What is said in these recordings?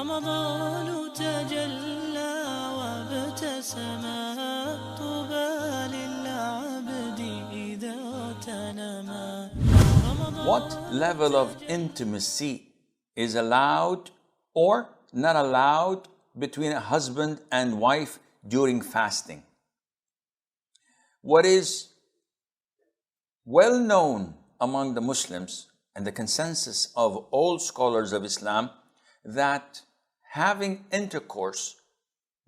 رمضان تجلى وابتسما طوبى للعبد إذا تنما. What level of intimacy is allowed or not allowed between a husband and wife during fasting? What is well known among the Muslims and the consensus of all scholars of Islam that having intercourse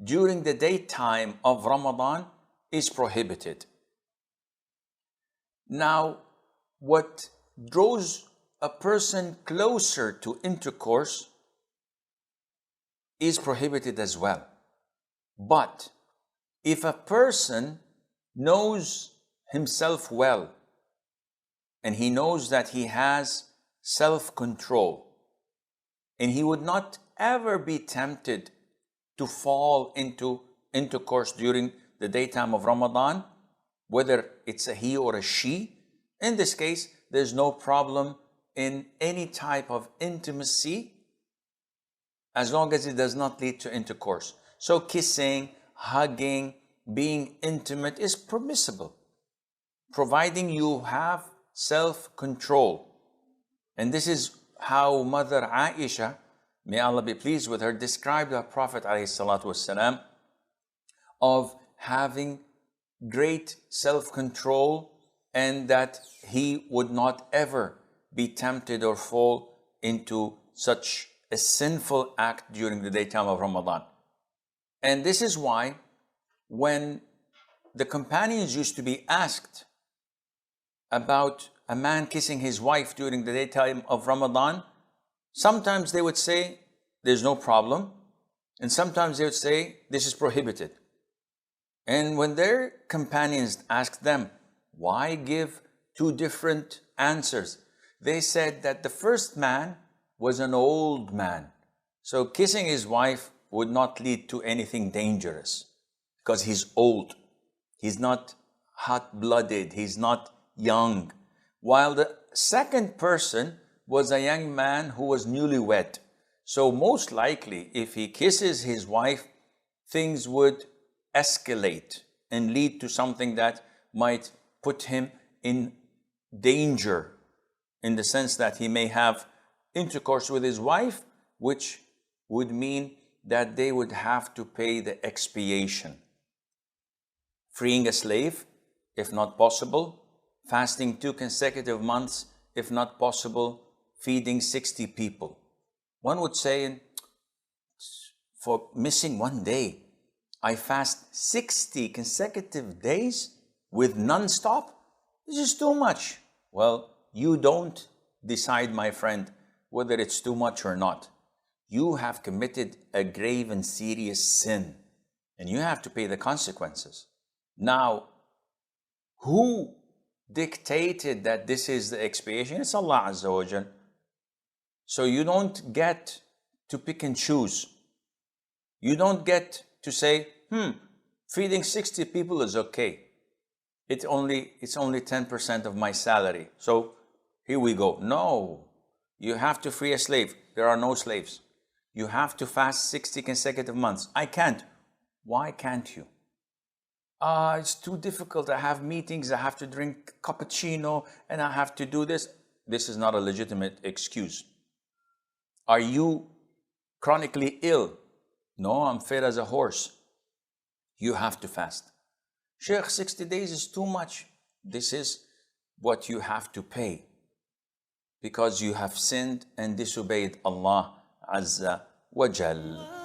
during the daytime of Ramadan is prohibited. Now, what draws a person closer to intercourse is prohibited as well. But if a person knows himself well and he knows that he has self-control and he would not ever be tempted to fall into intercourse during the daytime of Ramadan, whether it's a he or a she, in this case, there's no problem in any type of intimacy as long as it does not lead to intercourse. So kissing, hugging, being intimate is permissible, providing you have self-control. And this is how Mother Aisha, may Allah be pleased with her, described the Prophet ﷺ of having great self-control and that he would not ever be tempted or fall into such a sinful act during the daytime of Ramadan. And this is why when the companions used to be asked about a man kissing his wife during the daytime of Ramadan, sometimes they would say, there's no problem, and sometimes they would say, this is prohibited. And when their companions asked them, why give two different answers? They said that the first man was an old man. So kissing his wife would not lead to anything dangerous because he's old. He's not hot-blooded. He's not young. While the second person was a young man who was newlywed. So most likely, if he kisses his wife, things would escalate and lead to something that might put him in danger, in the sense that he may have intercourse with his wife, which would mean that they would have to pay the expiation. Freeing a slave, if not possible, fasting 2 consecutive months, if not possible, feeding 60 people. One would say, for missing one day, I fast 60 consecutive days with non-stop? This is too much. Well, you don't decide, my friend, whether it's too much or not. You have committed a grave and serious sin, and you have to pay the consequences. Now, who dictated that this is the expiation? It's Allah Azza wa Jal. So you don't get to pick and choose. You don't get to say, feeding 60 people is okay. It's only 10% of my salary. So here we go. No, you have to free a slave. There are no slaves. You have to fast 60 consecutive months. I can't. Why can't you? It's too difficult. I have meetings. I have to drink cappuccino and I have to do this. This is not a legitimate excuse. Are you chronically ill? No, I'm fit as a horse. You have to fast. Sheikh, 60 days is too much. This is what you have to pay because you have sinned and disobeyed Allah Azza wa Jal.